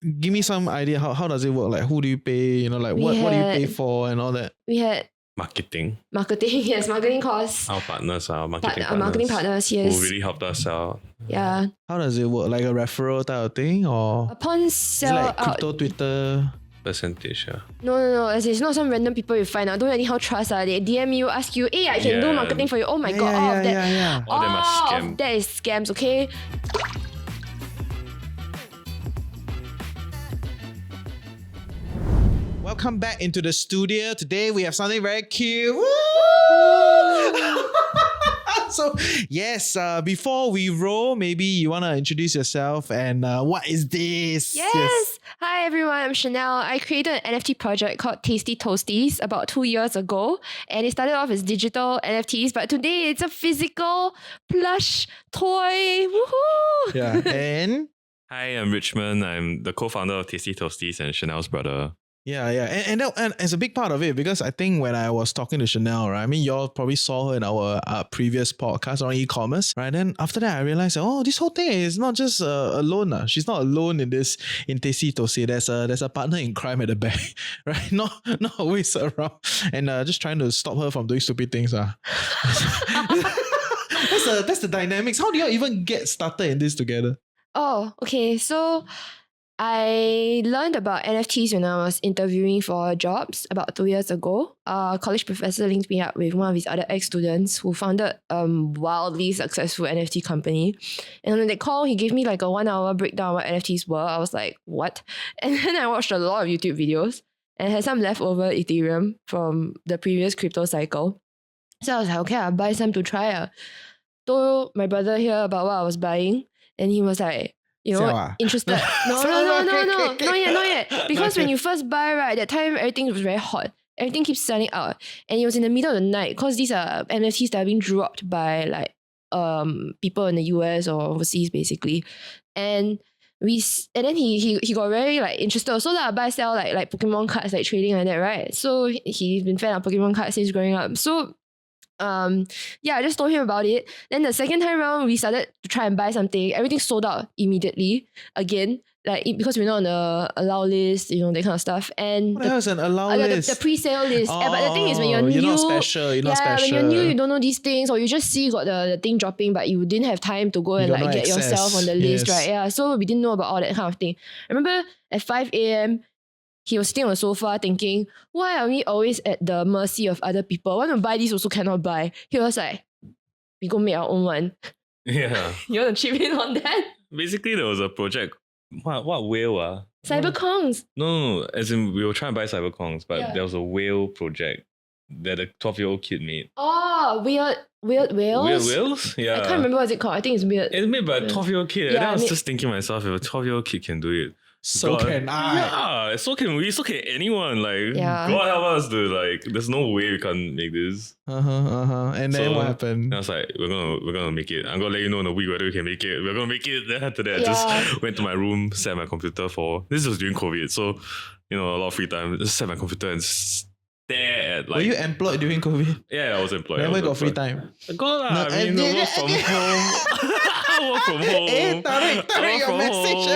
give me some idea. How does it work? Like, who do you pay? You know, like what do you pay for and all that? We had Marketing. yes, marketing costs. Our partners, our marketing Our marketing partners, yes. Who really helped us out. Yeah. How does it work? Like a referral type of thing, or Upon is it sell like out. crypto Twitter? Percentage, yeah. No. It's not some random people you find out. Don't anyhow trust. They DM you, ask you, hey, I can do marketing for you. Oh my god, all of that. Yeah. All them are All scam. of that is scams, okay? Welcome back into the studio. Today we have something very cute. So yes, before we roll, maybe you want to introduce yourself and what is this? Yes. Hi everyone, I'm Chanel. I created an NFT project called Tasty Toastys about 2 years ago, and it started off as digital NFTs, but today it's a physical plush toy. Woohoo! Yeah. And Hi, I'm Richmond. I'm the co-founder of Tasty Toastys and Chanel's brother. yeah. And it's a big part of it because I think when I was talking to Chanel, right? I mean, y'all probably saw her in our previous podcast on e-commerce, right? Then after that, I realized, oh, this whole thing is not just alone. She's not alone in Tasty Toasty. There's a partner in crime at the back, right? Not always around and just trying to stop her from doing stupid things. That's the dynamics. How do you even get started in this together? Oh, okay. So I learned about NFTs when I was interviewing for jobs about 2 years ago. A college professor linked me up with one of his other ex-students who founded a wildly successful NFT company. And on that call, he gave me like a 1 hour breakdown of what NFTs were. I was like, what? And then I watched a lot of YouTube videos and had some leftover Ethereum from the previous crypto cycle. So I was like, okay, I'll buy some to try. Told my brother here about what I was buying, and he was like, interested. No, not yet. Because when you first buy, right, that time everything was very hot. Everything keeps selling out. And it was in the middle of the night because these are NFTs that are being dropped by like people in the US or overseas basically. And then he got very like interested. So I buy sell like Pokemon cards, like trading like that, right? So he's been fan of Pokemon cards since growing up. So I just told him about it. Then the second time round, we started to try and buy something. Everything sold out immediately again, like because we're not on the allow list, that kind of stuff. And What the hell is an allow list? The pre-sale list. But the thing is, when you're new, you're not special. When you're new, you don't know these things, or you just see you got the thing dropping, but you didn't have time to go and like get yourself on the list, right? Yeah, so we didn't know about all that kind of thing. I remember at 5 a.m. he was sitting on the sofa thinking, why are we always at the mercy of other people? Want to buy this, also cannot buy. He was like, we go make our own one. Yeah. You want to chip in on that? Basically, there was a project. What whale? Cyberkongs. No. As in, we were trying to buy Cyberkongs, but there was a whale project that a 12-year-old kid made. Oh, weird whales? Weird whales? Yeah. I can't remember what it's called. I think it's weird. It's made by a 12-year-old kid. Yeah, and I was just thinking myself, if a 12-year-old kid can do it, So can I. Yeah, so can we, so can anyone. Like, Yeah. God help us to like, there's no way we can't make this. And then what happened? I was like, we're gonna make it. I'm gonna let you know in a week whether we can make it. We're gonna make it. Then after that, I just went to my room, set my computer this was during COVID, so a lot of free time. Just set my computer and stare at like. Were you employed during COVID? Yeah, I was employed. Never got free time. I got lah. I mean, work from home. Work from home. Tarik your message.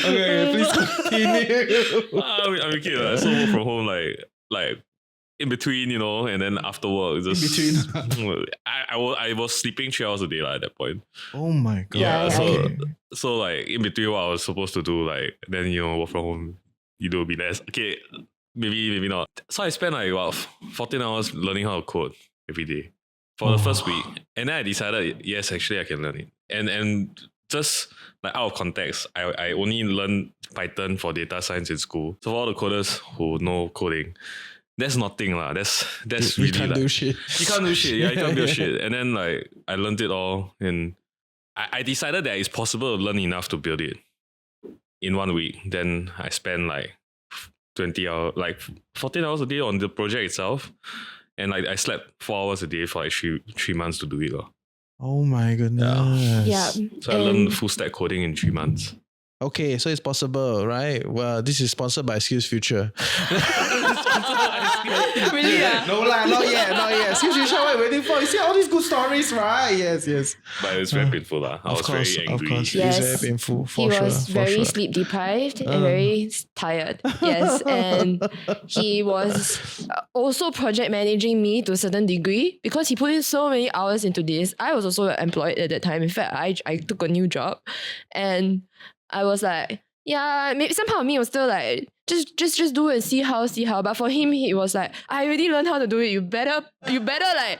Okay, please continue. I mean, kid, so work from home like in between, and then after work, just In between. I was sleeping 3 hours a day at that point. Oh my god. Yeah, so like in between what I was supposed to do, like then work from home, you do a bit less. Okay, maybe not. So I spent like about 14 hours learning how to code every day for the first week, and then I decided, yes, actually I can learn it. And just like out of context, I only learned Python for data science in school. So for all the coders who know coding, that's nothing lah. That's really you can't like, do shit. You can't do shit. Yeah, you can't build shit. And then like I learned it all, and I decided that it's possible to learn enough to build it in 1 week. Then I spent like 20 hours, like 14 hours a day on the project itself. And like I slept 4 hours a day for like three months to do it. Oh my goodness. Yeah. So I learned full stack coding in 3 months. Okay, so it's possible, right? Well, this is sponsored by Skills Future. Really? No lah, not yet. Skills Future, what are you waiting for? You see all these good stories, right? Yes. But it was very painful. I was very angry. Of course. Yes. It's very painful, He for sure. was very sleep deprived and very tired. Yes, and he was also project managing me to a certain degree because he put in so many hours into this. I was also employed at that time. In fact, I took a new job, and I was like, yeah, maybe some part of me was still like, just do it and see how. But for him, he was like, I already learned how to do it. You better like,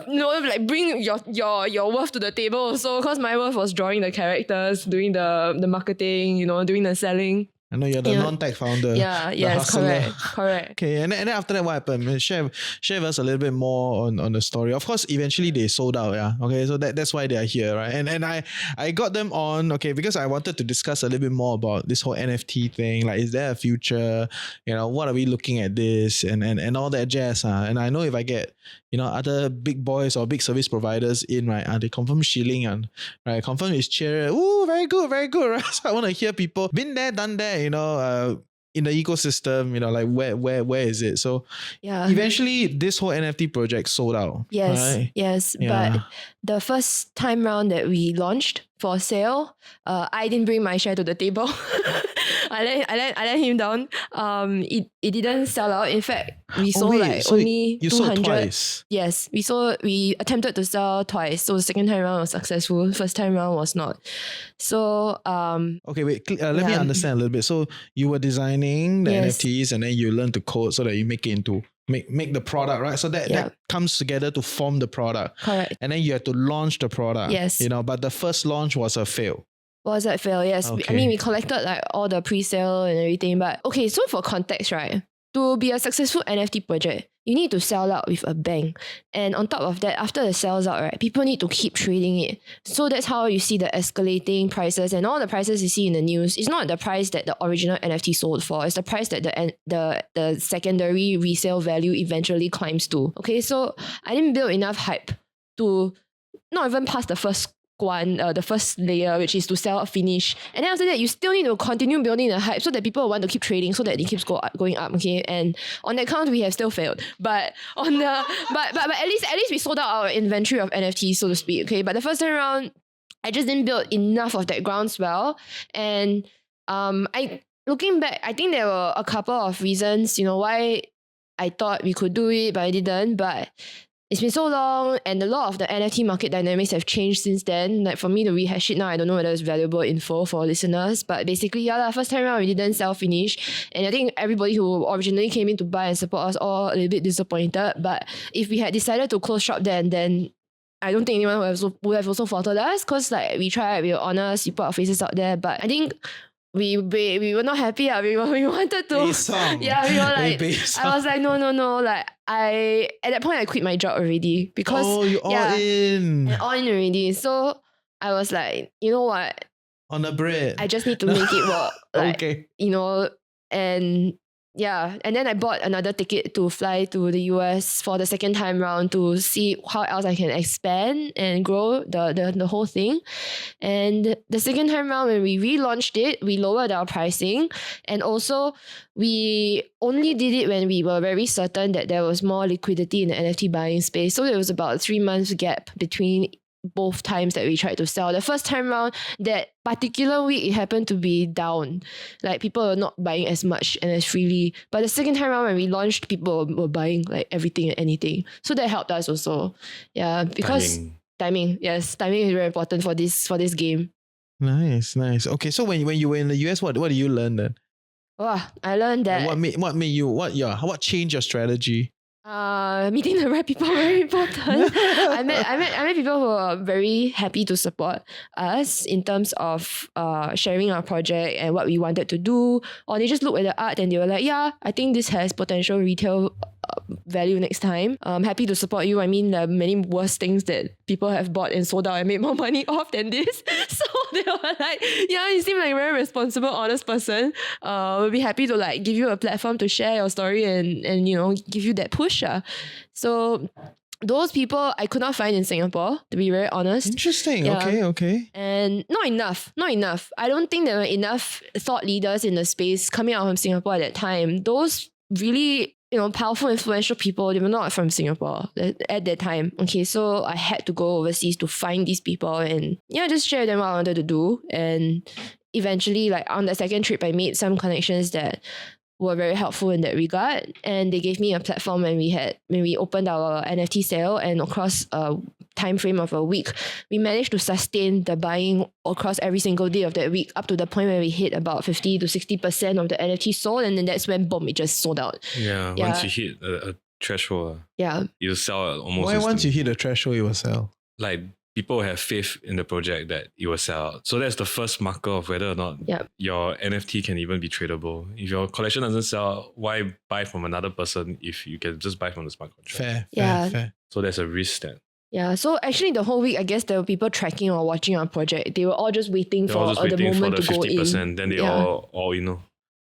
like bring your worth to the table also. Because my worth was drawing the characters, doing the marketing, doing the selling. I know you're the non-tech founder. Yeah, the yes, hustler. correct. Okay, and then after that, what happened? Share with us a little bit more on the story. Of course, eventually they sold out, yeah. Okay, so that's why they are here, right? And I got them on, okay, because I wanted to discuss a little bit more about this whole NFT thing. Like, is there a future? What are we looking at this and all that jazz? And I know if I get other big boys or big service providers in, right? They confirm shilling, right? Confirm is cheer. Ooh, very good, right? So I want to hear people been there, done that, in the ecosystem, like where is it? So Yeah. eventually this whole NFT project sold out. Yes, right? yes. Yeah. But the first time round that we launched for sale, I didn't bring my share to the table. I let him down. It didn't sell out. In fact, we sold only you 200. sold twice. Yes, we attempted to sell twice. So the second time round was successful. First time round was not. So Okay, wait. Let me Yeah. understand a little bit. So you were designing the Yes. NFTs and then you learn to code so that you make it into make the product, right? So Yeah. that comes together to form the product. correct. And then you have to launch the product. Yes. But the first launch was a fail. Was that fail? Yes. Okay. We collected like all the pre-sale and everything. But okay, so for context, right? To be a successful NFT project, you need to sell out with a bang. And on top of that, after it sells out, right, people need to keep trading it. So that's how you see the escalating prices and all the prices you see in the news. It's not the price that the original NFT sold for. It's the price that the secondary resale value eventually climbs to. Okay, so I didn't build enough hype to not even pass the first the first layer, which is to sell a finish, and then after that you still need to continue building the hype so that people want to keep trading, so that it keeps going up. Okay, and on that count we have still failed, but on the but at least we sold out our inventory of NFTs, so to speak. Okay, but the first time around I just didn't build enough of that groundswell, and looking back, I think there were a couple of reasons why I thought we could do it but I didn't. But it's been so long, and a lot of the NFT market dynamics have changed since then. Like, for me to rehash it now, I don't know whether it's valuable info for listeners. But basically, first time around we didn't sell finish, and I think everybody who originally came in to buy and support us all a little bit disappointed. But if we had decided to close shop then I don't think anyone would have also faulted us, because like we tried, we were honest, we put our faces out there. But I think we were not happy. We wanted to. Yeah, we were like, I was like, no. Like, at that point I quit my job already, because you all in. all in already. So I was like, you know what? On the bread. I just need to make it work. Like, okay. And yeah, and then I bought another ticket to fly to the US for the second time round to see how else I can expand and grow the whole thing. And the second time round, when we relaunched it, we lowered our pricing, and also we only did it when we were very certain that there was more liquidity in the NFT buying space. So there was about a 3 months gap between both times that we tried to sell. The first time round, that particular week, it happened to be down. Like, people were not buying as much and as freely. But the second time round, when we launched, people were buying like everything and anything. So that helped us also. Yeah, because timing. Yes, timing is very important for this game. Nice. Okay, so when you were in the US, what did you learn then? Wow, I learned that. And what made you what changed your strategy? Meeting the right people, very important. I met people who are very happy to support us in terms of sharing our project and what we wanted to do. Or they just look at the art and they were like, yeah, I think this has potential retail value next time. I'm happy to support you. I mean, there are many worse things that people have bought and sold out and made more money off than this. So they were like, yeah, you seem like a very responsible, honest person. We'll be happy to like give you a platform to share your story and give you that push. So those people I could not find in Singapore, to be very honest. Interesting. Yeah. Okay. And not enough. I don't think there were enough thought leaders in the space coming out from Singapore at that time. Those really, powerful, influential people, they were not from Singapore at that time. Okay, so I had to go overseas to find these people and just share them what I wanted to do. And eventually, like on the second trip, I made some connections that were very helpful in that regard, and they gave me a platform when we opened our NFT sale, and across a time frame of a week, we managed to sustain the buying across every single day of that week up to the point where we hit about 50 to 60% of the NFT sold, and then that's when boom, it just sold out. Once you hit a threshold, you sell almost. Why once you hit the threshold, you will sell? Like people have faith in the project that it will sell out. So that's the first marker of whether or not your NFT can even be tradable. If your collection doesn't sell, why buy from another person if you can just buy from the smart contract? Fair. So there's a risk that. Yeah, so actually the whole week, I guess there were people tracking or watching our project. They were all just waiting for the moment to go in. Then they all Really?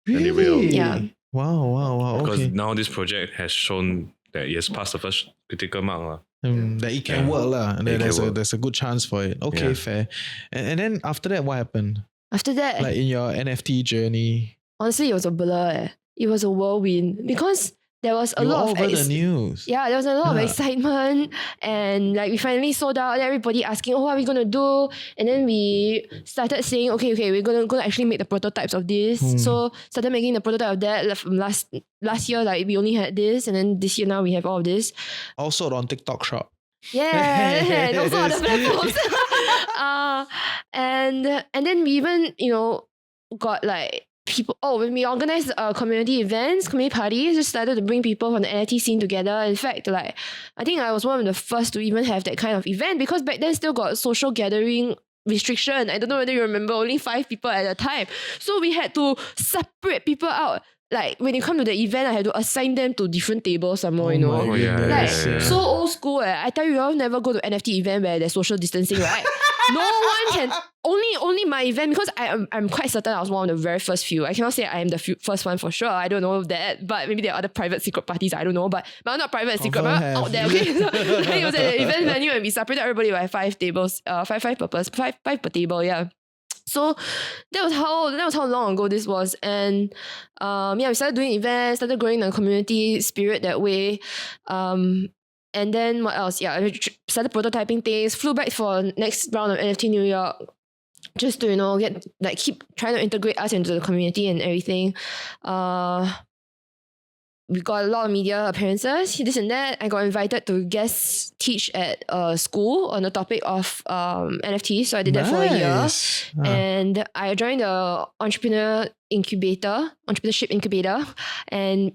Then they will. Yeah. Wow. Because Okay. now this project has shown that it has passed the first critical mark. That it can work lah. There's a good chance for it. Okay, Yeah. fair. And then after that, what happened? After that, Like in your NFT journey, honestly, it was a blur. It was a whirlwind because there was a you were lot all of over the news. there was a lot of Yeah. excitement, and like we finally sold out. Everybody asking, "Oh, what are we gonna do?" And then we started saying, "Okay, we're gonna actually make the prototypes of this." So started making the prototype of that. Like, from last year, like we only had this, and then this year now we have all of this. Also on TikTok Shop. Yeah, and also other platforms. And then we even got like people. Oh, when we organized community events, community parties, just started to bring people from the NFT scene together. In fact, like I think I was one of the first to even have that kind of event, because back then still got social gathering restriction. I don't know whether you remember, only 5 people at a time. So we had to separate people out. Like when you come to the event, I had to assign them to different tables some more, my goodness. Like so old school. I tell you, I'll never go to NFT event where there's social distancing, right? No one can. Only my event, because I'm quite certain I was one of the very first few. I cannot say I am the first one for sure. I don't know that, but maybe there are other private secret parties. I don't know, but not private secret, but out there. Okay, so it was at the event venue, and we separated everybody by 5 tables. Five per table. Yeah. So that was how long ago this was, and we started doing events, started growing the community spirit that way, and then what else? Yeah, I started prototyping things, flew back for next round of NFT New York, just to keep trying to integrate us into the community and everything. We got a lot of media appearances, this and that. I got invited to guest teach at a school on the topic of NFTs. So I did that for a year. And I joined the entrepreneurship incubator and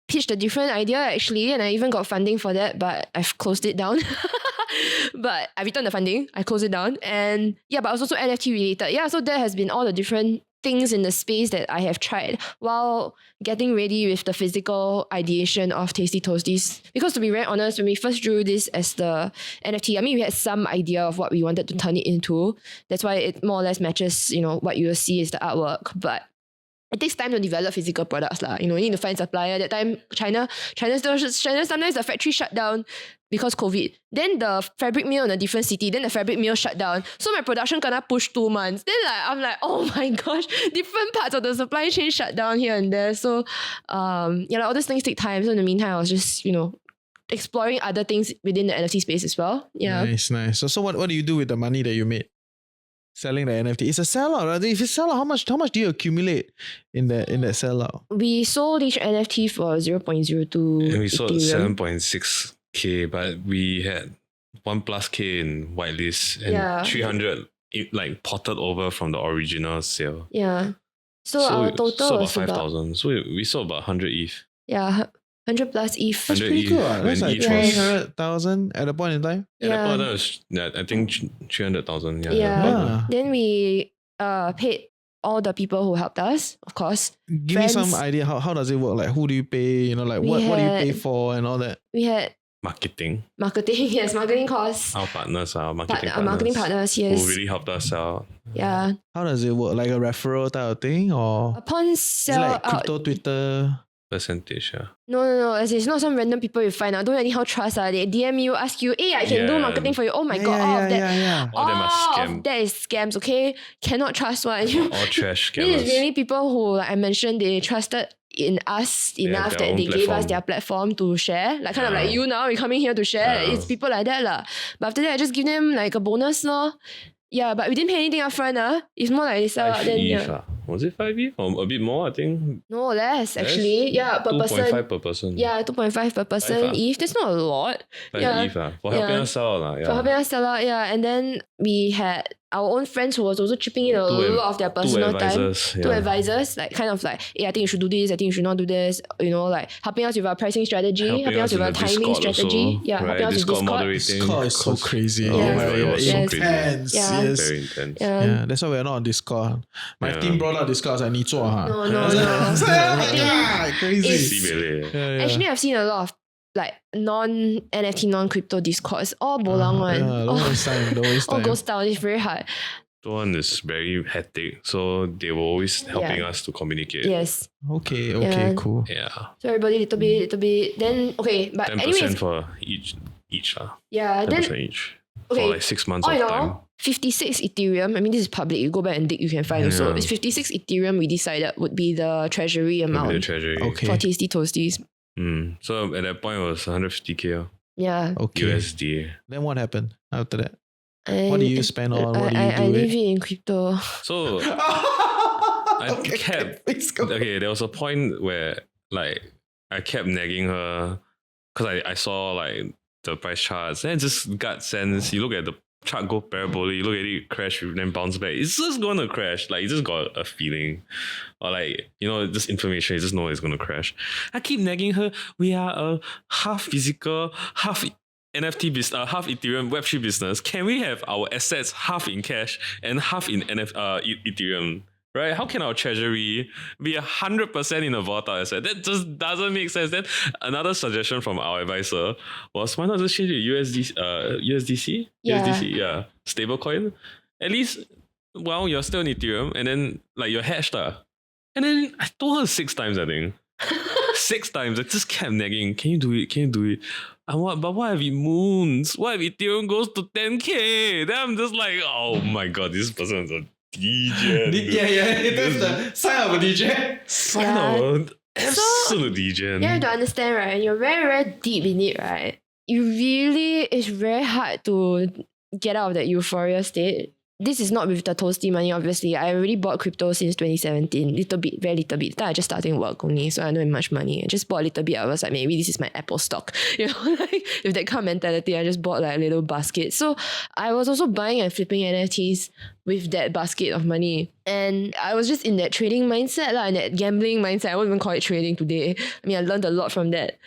pitched a different idea actually. And I even got funding for that, but I've closed it down. But I returned the funding. I closed it down. And but it was also NFT related. Yeah, so that has been all the different things in the space that I have tried while getting ready with the physical ideation of Tasty Toastys. Because to be very honest, when we first drew this as the NFT, we had some idea of what we wanted to turn it into. That's why it more or less matches, what you will see is the artwork. But it takes time to develop physical products lah. You need to find supplier. That time, China sometimes the factory shut down because COVID. Then the fabric mill in a different city. Then the fabric mill shut down. So my production gonna push 2 months. Then I'm like, oh my gosh, different parts of the supply chain shut down here and there. So all those things take time. So in the meantime, I was just exploring other things within the NFT space as well. Yeah. Nice. So what do you do with the money that you made? Selling the NFT. It's a sellout, right? If it's sellout, how much do you accumulate in that sellout? We sold each NFT for 0.02. And we sold Ethereum. 7.6K, but we had 1+K in whitelist and 300 ported over from the original sale. Yeah. So our total about was 5,000. So we sold about 100 ETH. Yeah, 100 plus ETH. That's pretty ETH. good. That's When like each was- 300,000 at a point in time. At that point, that was, I think 300,000. Yeah. Then we paid all the people who helped us, of course. Give Friends. me some idea. How does it work? Like, who do you pay? What do you pay for and all that? We had Marketing. marketing costs. Our partners, our marketing Our marketing partners, who yes. really helped us out. Yeah. How does it work? Like a referral type of thing, or Upon is it sell like out, crypto Twitter? Percentage, yeah. No. It's not some random people you find out. Don't anyhow trust. They DM you, ask you, hey, I can do marketing for you. Oh my god, all of that. All them are scam. Of that is scams, okay? Cannot trust one. All trash scammers. This is really people who, like I mentioned, they trusted in us enough that they gave us their platform to share. Like kind of like you now, you're coming here to share. It's people like that lah. But after that, I just give them like a bonus lor. Yeah, but we didn't pay anything up front. It's more like they sell out then. Yeah. Was it 5 ETH? Or a bit more, I think. No, less actually. Yeah, per person. 2.5 per person. Yeah, 2.5 per person. ETH. That's not a lot. 5 ETH for helping us sell out. For helping us sell out, yeah. And then we had our own friends who was also chipping in a lot of their personal time. Two advisors, like kind of like, hey, I think you should do this, I think you should not do this, you know, like helping us with our pricing strategy, helping us with our timing strategy. Also, helping us with Discord. Discord is so crazy. Yeah. Oh my god, it was so crazy. Intense. Yeah. Yes. Very intense. Yeah, that's why we're not on Discord. My team brought out Discord. I was like, 你做哈? No. Crazy. Actually, I've seen a lot of like non-NFT, non-crypto Discords. All bolang one. All ghost town. It's very hard. The one is very hectic, so they were always helping us to communicate. Yes. Okay, cool. Yeah. So everybody little bit. Then okay, but 10% anyways, for each. Yeah. 10% Then each. okay. For like 6 months of time. 56 Ethereum. I mean, this is public. You go back and dig, you can find also. It's 56 Ethereum we decided would be the treasury amount. The treasury. Okay. For Tasty Toastys. So at that point it was 150k Yeah. Okay. USD. Then what happened after that? What do you spend on? What do you do? I leave it in crypto. So there was a point where like I kept nagging her because I saw like the price charts and just gut sense. You look at the chart go parabolic, you look at it crash then bounce back. It's just gonna crash. Like you just got a feeling. Or like, you know, just information, you just know it's gonna crash. I keep nagging her, we are a half physical, half NFT business, half Ethereum Web3 business. Can we have our assets half in cash and half in Ethereum? Right? How can our treasury be 100% in a volatile asset? That just doesn't make sense. Then another suggestion from our advisor was, why not just change it USDC? Yeah. USDC, yeah. Stablecoin. At least, well, you're still in Ethereum and then like you're hedged. And then I told her 6 times, I think. 6 times. I just kept nagging. Can you do it? But what if it moons? What if Ethereum goes to 10k? Then I'm just like, oh my god, this person is a DJ. That's the sign of a DJ. Sign of an absolute DJ. You have to understand, right? You're very, very deep in it, right? It's very hard to get out of that euphoria state. This is not with the Toasty money, obviously. I already bought crypto since 2017. Very little bit. Then I just started work only, so I don't have much money. I just bought a little bit. I was like, maybe this is my Apple stock. You know, like with that kind of mentality, I just bought like a little basket. So I was also buying and flipping NFTs with that basket of money. And I was just in that trading mindset, and that gambling mindset. I won't even call it trading today. I mean, I learned a lot from that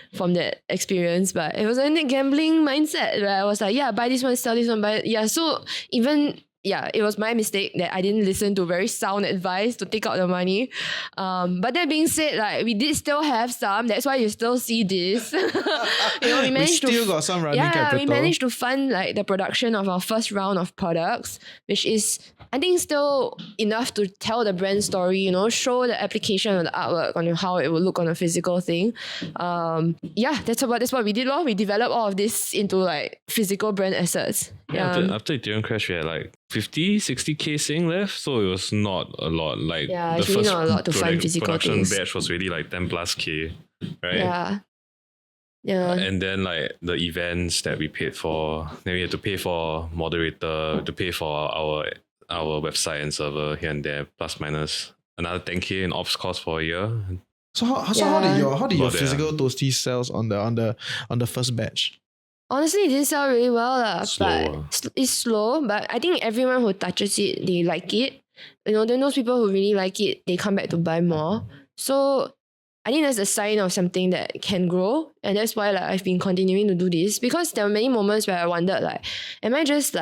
experience, but it was in that gambling mindset where I was like, yeah, buy this one, sell this one, buy it. Yeah, so even... yeah, it was my mistake that I didn't listen to very sound advice to take out the money. But that being said, like we did still have some. That's why you still see this. We managed got some running capital. We managed to fund like the production of our first round of products, which is I think still enough to tell the brand story. Show the application of the artwork on how it will look on a physical thing. That's what we did. We developed all of this into like physical brand assets. After Ethereum crash, we had like 50, 60k sing left, so it was not a lot. Like it's really not a lot to fund physical production things. batch was really like 10 plus k, right? Yeah. And then like the events that we paid for, then we had to pay for moderator, to pay for our website and server here and there, plus minus another 10k in ops cost for a year. So how did your physical Toasty sales on the first batch? Honestly, it didn't sell really well, but it's slow. But I think everyone who touches it, they like it. Then those people who really like it, they come back to buy more. So I think that's a sign of something that can grow, and that's why I've been continuing to do this, because there were many moments where I wondered am I just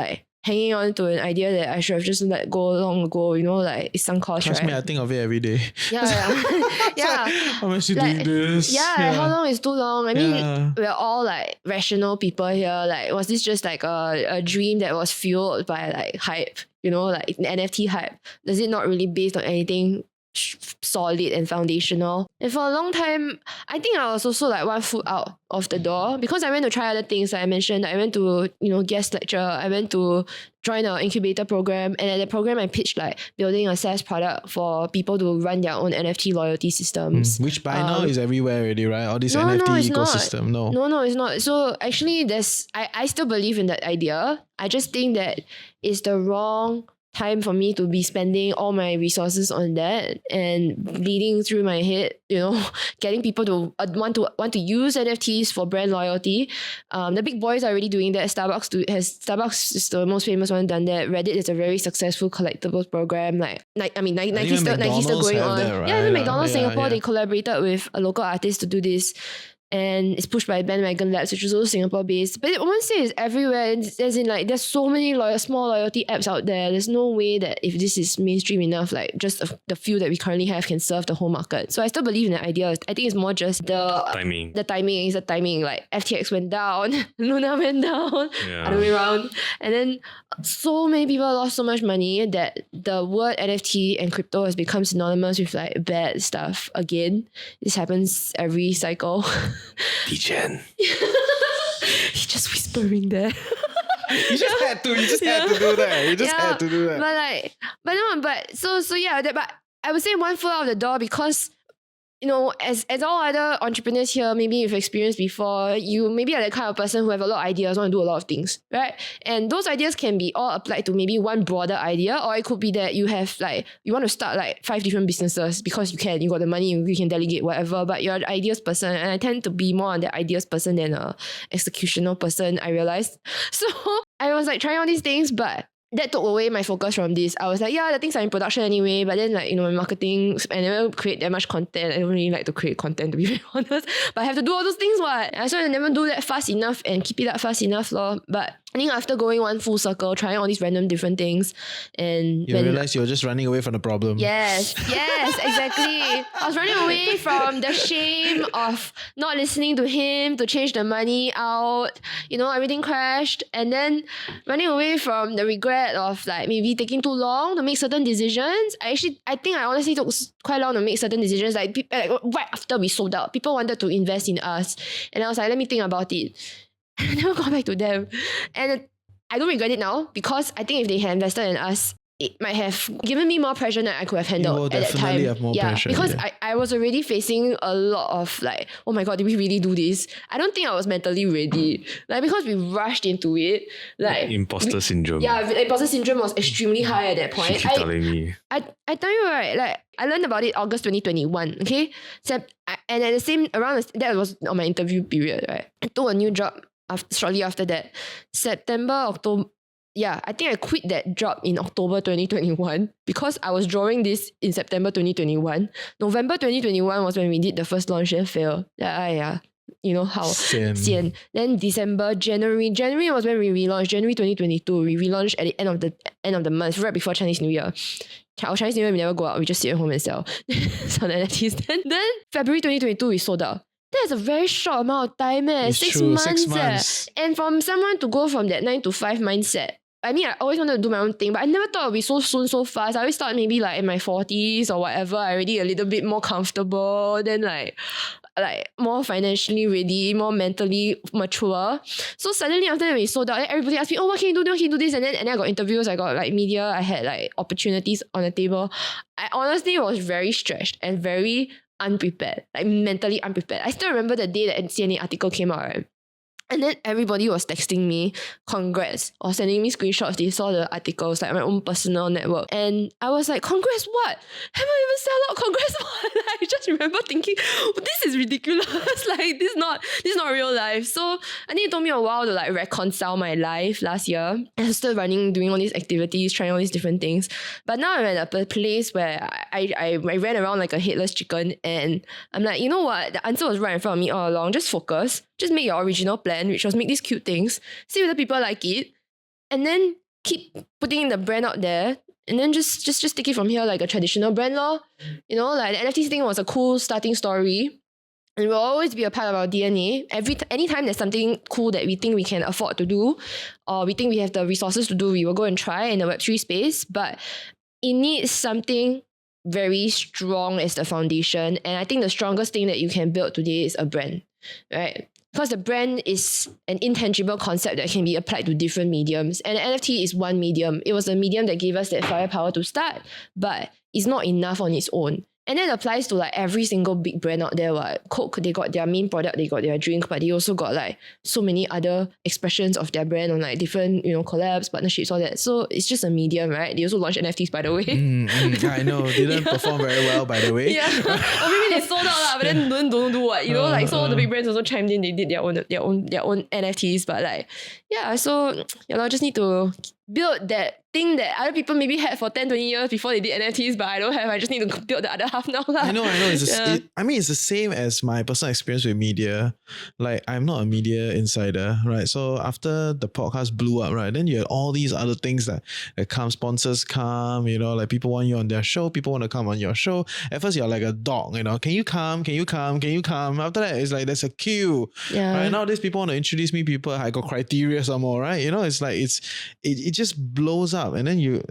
hanging on to an idea that I should have just let go long ago, it's sunk cost, Trust me, I think of it every day. Yeah. How am I still doing this? How long is too long? I mean, we're all rational people here. Was this just a dream that was fueled by hype? NFT hype? Does it not really based on anything solid and foundational. And for a long time, I think I was also like one foot out of the door because I went to try other things. Like I mentioned, I went to guest lecture. I went to join an incubator program, and at the program I pitched like building a SaaS product for people to run their own NFT loyalty systems. Which by now is everywhere already, right? All this no, NFT it's ecosystem. Not. No, it's not. So actually, I still believe in that idea. I just think that it's the wrong time for me to be spending all my resources on that and bleeding through my head, getting people to want to use NFTs for brand loyalty. The big boys are already doing that. Starbucks is the most famous one done that. Reddit is a very successful collectibles program. Nike's still going on. That, right? Yeah, even McDonald's Singapore, they collaborated with a local artist to do this. And it's pushed by Bandwagon Labs, which is also Singapore based. But I won't say it's everywhere. As in, like, there's so many small loyalty apps out there. There's no way that if this is mainstream enough, like just the few that we currently have can serve the whole market. So I still believe in the idea. I think it's more just the timing. The timing. Like FTX went down, Luna went down, other way around, and then so many people lost so much money that the word NFT and crypto has become synonymous with like bad stuff again. This happens every cycle. Degen. He's just whispering there. You just had to do that. But I would say one foot out of the door because as all other entrepreneurs here, maybe you've experienced before, you maybe are the kind of person who have a lot of ideas, want to do a lot of things, right? And those ideas can be all applied to maybe one broader idea, or it could be that you have you want to start 5 different businesses because you got the money, you can delegate whatever, but you're an ideas person, and I tend to be more on the ideas person than a executional person, I realized. So I was trying all these things, but that took away my focus from this. I was the things are in production anyway, but then my marketing, I never create that much content. I don't really like to create content, to be very honest, but I have to do all those things so I never do that fast enough and keep it up fast enough lor. But I think after going one full circle, trying all these random different things, and you realize you're just running away from the problem. Yes, exactly. I was running away from the shame of not listening to him to change the money out. Everything crashed, and then running away from the regret of maybe taking too long to make certain decisions. I think I honestly took quite long to make certain decisions. Right after we sold out, people wanted to invest in us, and I was let me think about it. I never got back to them. And I don't regret it now because I think if they had invested in us, it might have given me more pressure than I could have handled at that time. Have more pressure, because I was already facing a lot of oh my God, did we really do this? I don't think I was mentally ready. Because we rushed into it. Imposter syndrome. Yeah, imposter syndrome was extremely high at that point. She keep telling me. I tell you right, I learned about it August 2021, okay? And at the same, that was on my interview period, right? I took a new job shortly after that. September, October. Yeah, I think I quit that job in October 2021 because I was drawing this in September 2021. November 2021 was when we did the first launch and fail. How sian. Then December, January was when we relaunched. January 2022, we relaunched at the end of the month, right before Chinese New Year. Our Chinese New Year, we never go out. We just sit at home and sell the NFTs. Then February 2022, we sold out. That's a very short amount of time, It's 6 true, months. 6 months. And from someone to go from that 9 to 5 mindset, I mean, I always wanted to do my own thing, but I never thought it would be so soon, so fast. I always thought maybe in my 40s or whatever, I already a little bit more comfortable, then more financially ready, more mentally mature. So suddenly after that, we sold out, everybody asked me, oh, what can you do? What can you do this? And then I got interviews, I got media, I had opportunities on the table. I honestly was very stretched and very unprepared, mentally unprepared. I still remember the day the CNA article came out, right? And then everybody was texting me congrats or sending me screenshots. They saw the articles, my own personal network. And I was like, congrats what? Haven't even sell out, congrats what? I just remember thinking, this is ridiculous. This is not real life. So I think it took me a while to reconcile my life last year. I was still doing all these activities, trying all these different things. But now I'm at a place where I ran around like a headless chicken, and I'm like, you know what? The answer was right in front of me all along. Just focus. Just make your original plan, which was make these cute things, see whether people like it, and then keep putting the brand out there, and then just take it from here like a traditional brand lor. The NFT thing was a cool starting story, and will always be a part of our DNA. Anytime there's something cool that we think we can afford to do, or we think we have the resources to do, we will go and try in the Web3 space. But it needs something very strong as the foundation. And I think the strongest thing that you can build today is a brand, right? Because the brand is an intangible concept that can be applied to different mediums. And NFT is one medium. It was a medium that gave us that firepower to start, but it's not enough on its own. And that applies to like every single big brand out there. What Coke, they got their main product, they got their drink, but they also got like so many other expressions of their brand on like different, collabs, partnerships, all that. So it's just a medium, right? They also launched NFTs, by the way. I know, didn't perform very well, by the way. Yeah, or maybe they sold out, but then don't do what, so all the big brands also chimed in. They did their own NFTs, but just need to build that thing that other people maybe had for 10, 20 years before they did NFTs, but I don't have. I just need to build the other half now. I know. It's the same as my personal experience with media. Like, I'm not a media insider, right? So after the podcast blew up, right, then you had all these other things that come, sponsors come, like people want you on their show, people want to come on your show. At first, you're like a dog, can you come? Can you come? Can you come? After that, it's like there's a queue. Yeah. Right? Nowadays, people want to introduce me people. I got criteria some more, right? It's like it just blows up, but then you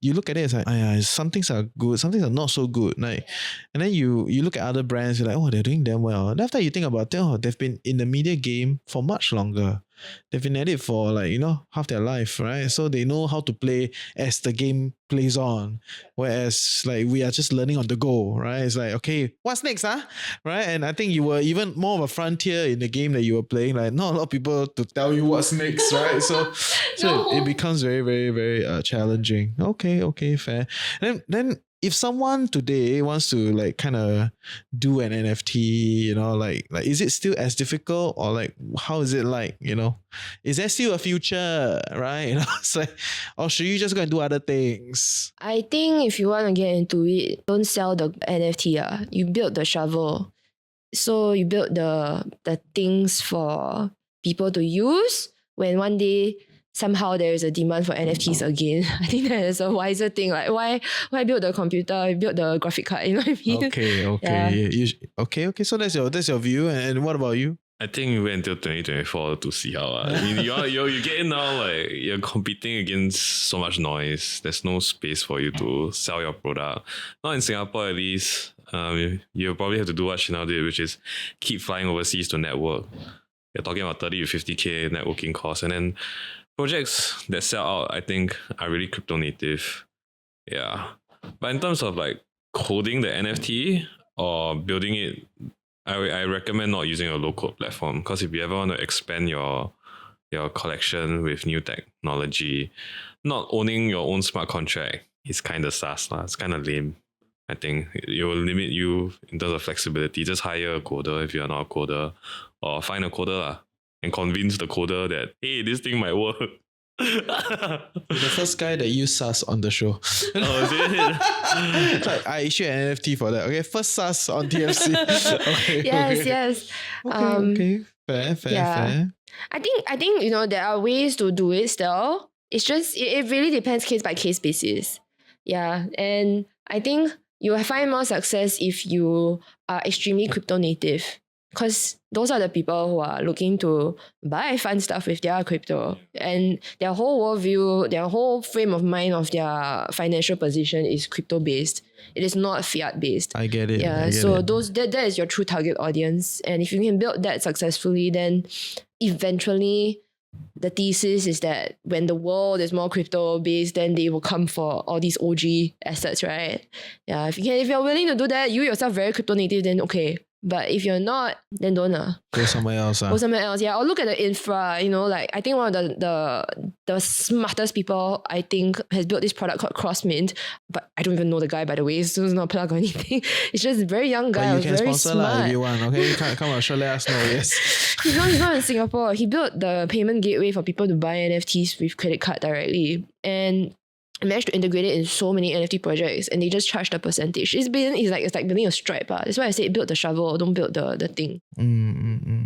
look at it, it's like, some things are good, some things are not so good, like, and then you look at other brands, you're like, oh, they're doing damn well. And after you think about it, they've been in the media game for much longer. They've been at it for like, half their life, right? So they know how to play as the game plays on. Whereas like we are just learning on the go, right? It's like, okay, what's next, huh? Right? And I think you were even more of a frontier in the game that you were playing. Like, not a lot of people to tell you what's next, right? So it becomes very, very, very challenging. Okay, fair. And then if someone today wants to like kind of do an NFT, like is it still as difficult, or like how is it like, is there still a future, right? It's like, or should you just go and do other things? I think if you want to get into it, don't sell the NFT. You build the shovel. So you build the things for people to use when one day somehow there is a demand for NFTs again. I think that is a wiser thing. Like, why build the computer? Build the graphic card. You know what I mean? Okay. Yeah. Okay. So that's your view. And what about you? I think we wait until 2024 to see how. I mean, you get in now, like you're competing against so much noise. There's no space for you to sell your product. Not in Singapore, at least. You probably have to do what Chanel did, which is keep flying overseas to network. You're talking about 30 to 50K networking costs, and then projects that sell out, I think, are really crypto native. Yeah. But in terms of like coding the NFT or building it, I recommend not using a low code platform, because if you ever want to expand your collection with new technology, not owning your own smart contract is kind of sus. It's kind of lame. I think it will limit you in terms of flexibility. Just hire a coder if you're not a coder, or find a coder and convince the coder that, hey, this thing might work. The first guy that used SaaS on the show. Oh, is it? Like, I issued an NFT for that. Okay, first SaaS on TFC. Yes. Okay. Fair. I think there are ways to do it still. It's just it really depends case by case basis. Yeah, and I think you will find more success if you are extremely crypto native, because those are the people who are looking to buy fun stuff with their crypto, and their whole worldview, their whole frame of mind of their financial position is crypto based. It is not fiat based. I get it. Yeah, that is your true target audience, and if you can build that successfully, then eventually the thesis is that when the world is more crypto based, then they will come for all these OG assets, right? Yeah, if you're willing to do that, you yourself very crypto native, then okay. But if you're not, then don't. Go somewhere else. Go somewhere else, yeah. Or look at the infra, like I think one of the smartest people, I think, has built this product called Crossmint. But I don't even know the guy, by the way, so it's not a plug or anything. It's just a very young guy. But you can very sponsor smart. If you want, okay? You can't come on, sure, let us know, yes. He's not in Singapore. He built the payment gateway for people to buy NFTs with credit card directly. And managed to integrate it in so many NFT projects, and they just charge the percentage. It's like building a Stripe. That's why I say build the shovel, don't build the thing.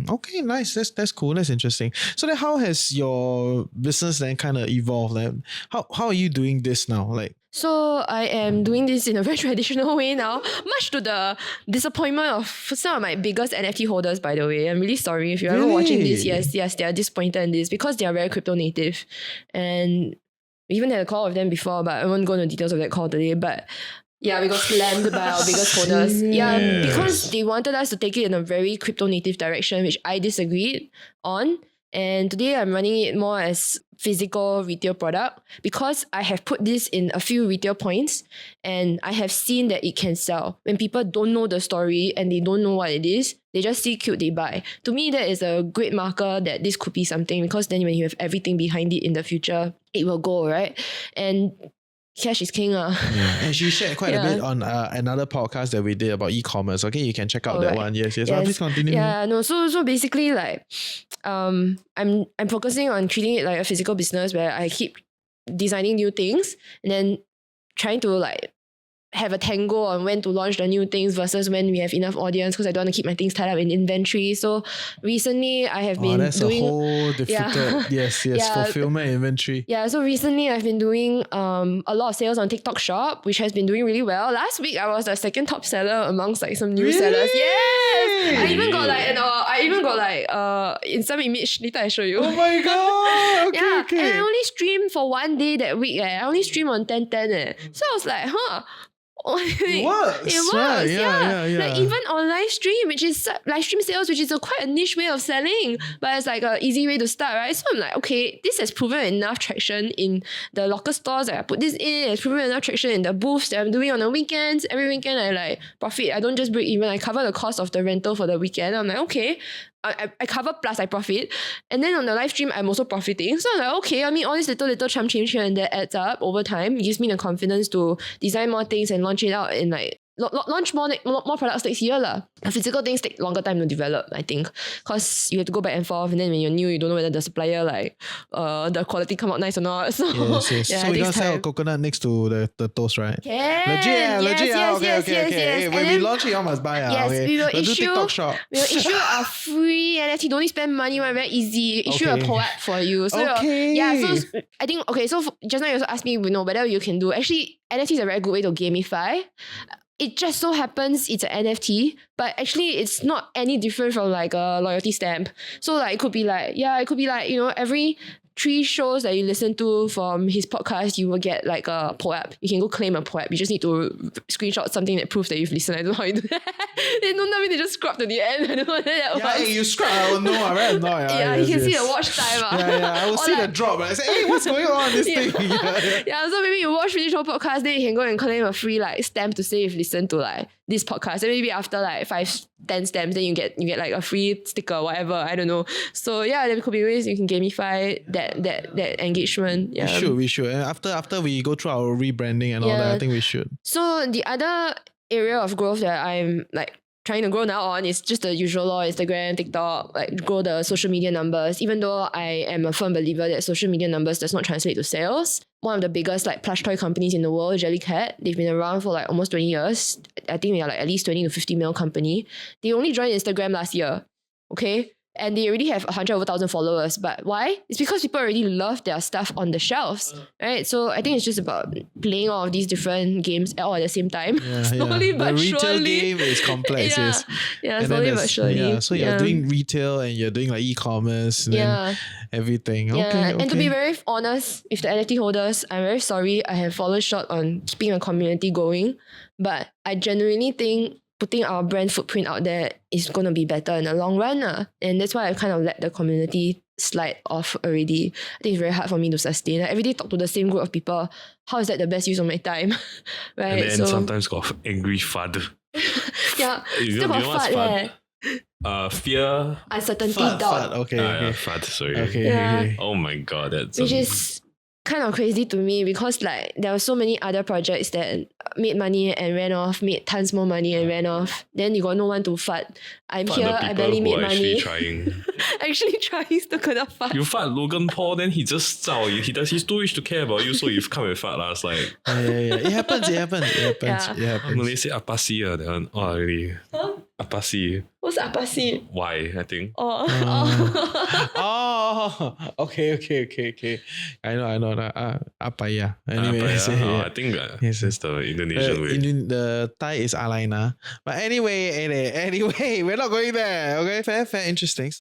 Okay, nice. That's cool. That's interesting. So then how has your business then kind of evolved? Like, how are you doing this now? Like, so I am doing this in a very traditional way now, much to the disappointment of some of my biggest NFT holders, by the way. I'm really sorry if you're ever watching this. Yes, they are disappointed in this because they are very crypto native. And We even had a call with them before, but I won't go into details of that call today. But yeah, we got slammed by our biggest holders. Yeah, because they wanted us to take it in a very crypto native direction, which I disagreed on. And today I'm running it more as physical retail product because I have put this in a few retail points and I have seen that it can sell. When people don't know the story and they don't know what it is, they just see cute, they buy. To me, that is a great marker that this could be something, because then when you have everything behind it in the future, it will go, right? And cash is king. Yeah. And she shared quite a bit on another podcast that we did about e-commerce. Okay, you can check out that one. Yes. Please continue. Yeah, no. So basically, like, I'm focusing on treating it like a physical business where I keep designing new things and then trying to like have a tango on when to launch the new things versus when we have enough audience, because I don't want to keep my things tied up in inventory. So recently I have been doing... a whole difficult... Yes, fulfillment inventory. Yeah, so recently I've been doing a lot of sales on TikTok Shop, which has been doing really well. Last week I was the second top seller amongst like some new sellers. Yes! I even got like in some image, later I show you. Oh my god! Okay. And I only streamed for one day that week. I only streamed on 10:10. So I was like, It works. It works, right. yeah. Yeah. Like even on live stream, which is live stream sales, which is quite a niche way of selling, but it's like an easy way to start, right? So I'm like, okay, this has proven enough traction in the local stores that I put this in. It's proven enough traction in the booths that I'm doing on the weekends. Every weekend I like profit. I don't just break even. I cover the cost of the rental for the weekend. I'm like, okay, I cover plus I profit. And then on the live stream, I'm also profiting. So I'm like, okay, I mean, all these little chump change here and there adds up over time. It gives me the confidence to design more things and launch it out in like launch more products next year lah. Physical things take longer time to develop, I think, because you have to go back and forth, and then when you're new, you don't know whether the supplier like the quality come out nice or not. So yes. Yeah, so we're gonna sell a coconut next to the toast, right? Can. Legit. Yes. Hey, when we launch it, you must buy. Yes, okay. we will do issue. TikTok shop. We will issue a free NFT. Don't need spend money. One very easy. Issue a POAP for you. So So I think So just now you also asked me, whether you can do. Actually, NFT is a very good way to gamify. It just so happens it's an NFT, but actually it's not any different from like a loyalty stamp. So like it could be like every 3 shows that you listen to from his podcast, you will get like a POAP. You can go claim a POAP. You just need to screenshot something that proves that you've listened. I don't know how you do that. They don't tell me, they just scrub to the end. I don't know what that was. Hey, you scrub. I will know. I'm very annoyed. You can see the watch time. I will see the drop. I say, hey, what's going on in this thing? So maybe you watch finish whole podcast, then you can go and claim a free like stamp to say you've listened to like this podcast. And maybe after like 5-10 stamps, then you get like a free sticker or whatever. I don't know. So yeah, there could be ways you can gamify that engagement. Yeah. We should. And after we go through our rebranding and all that, I think we should. So the other area of growth that I'm like trying to grow now on is just the usual Instagram, TikTok, like grow the social media numbers. Even though I am a firm believer that social media numbers does not translate to sales. One of the biggest like plush toy companies in the world, Jellycat, they've been around for like almost 20 years. I think they are like at least 20 to 50 mil company. They only joined Instagram last year. Okay. And they already have 100,000 followers. But why? It's because people already love their stuff on the shelves, right? So I think it's just about playing all of these different games all at the same time. Slowly but surely. The retail game is complex. Yeah, slowly but surely. Yeah, so you're doing retail and you're doing like e-commerce and everything. Okay. And to be very honest with the NFT holders, I'm very sorry I have fallen short on keeping a community going. But I genuinely think putting our brand footprint out there is going to be better in the long run. And that's why I've kind of let the community slide off already. I think it's very hard for me to sustain. Like every day talk to the same group of people. How is that the best use of my time? Right? And then sometimes got angry FUD. Still got FUD. Fear. Uncertainty, doubt. Okay. FUD, sorry. Okay. Oh my god, that's... Which is kind of crazy to me because like there were so many other projects that made money and ran off, made tons more money and ran off. Then you got no one to FUD. I'm here, I barely made money. Actually trying still cannot FUD. You FUD Logan Paul, then he just he's too rich to care about you, so you've come and FUD last like... It happens. Malaysia apasi that one. Oh really? Huh? Apasi. What's apasi? Why, I think. Okay. I know. Apaya. Anyway, I think it's the Indonesian way. The Thai is Alaina. But anyway, we're not going there. Okay, fair, interesting.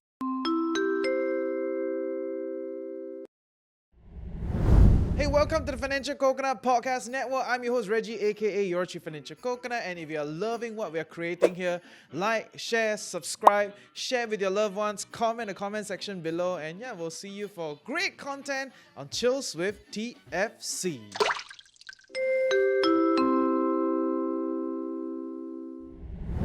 Hey, welcome to the Financial Coconut Podcast Network. I'm your host, Reggie, aka your Chief Financial Coconut. And if you're loving what we're creating here, like, share, subscribe, share with your loved ones, comment in the comment section below. And yeah, we'll see you for great content on Chills with TFC.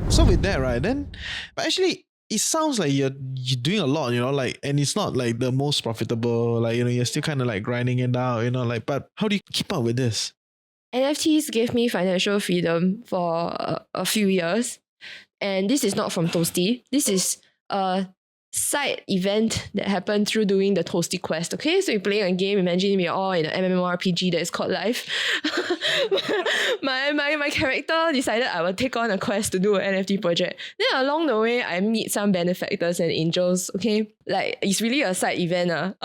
So with that, right, then, but actually, it sounds like you're doing a lot, like, and it's not like the most profitable, like, you're still kind of like grinding it out, like, but how do you keep up with this? NFTs gave me financial freedom for a few years. And this is not from Toasty. This is a side event that happened through doing the Toasty quest. Okay, so you're playing a game. Imagine we're all in an MMORPG that is called Life. my character decided I would take on a quest to do an NFT project. Then along the way, I meet some benefactors and angels. Okay, like it's really a side event.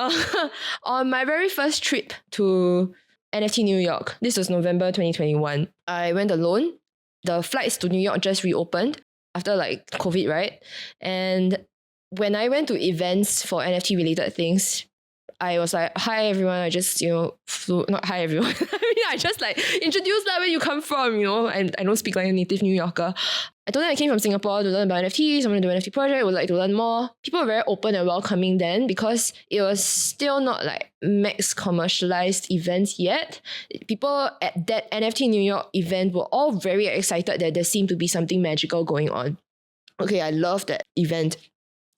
On my very first trip to NFT New York, this was November 2021. I went alone. The flights to New York just reopened after like COVID, right? And when I went to events for NFT related things, I was like, hi everyone, I just, flew, not hi everyone. I just like introduced like where you come from, and I don't speak like a native New Yorker. I told them I came from Singapore to learn about NFTs, I'm going to do an NFT project, would like to learn more. People were very open and welcoming then because it was still not like max commercialized events yet. People at that NFT New York event were all very excited that there seemed to be something magical going on. Okay, I loved that event.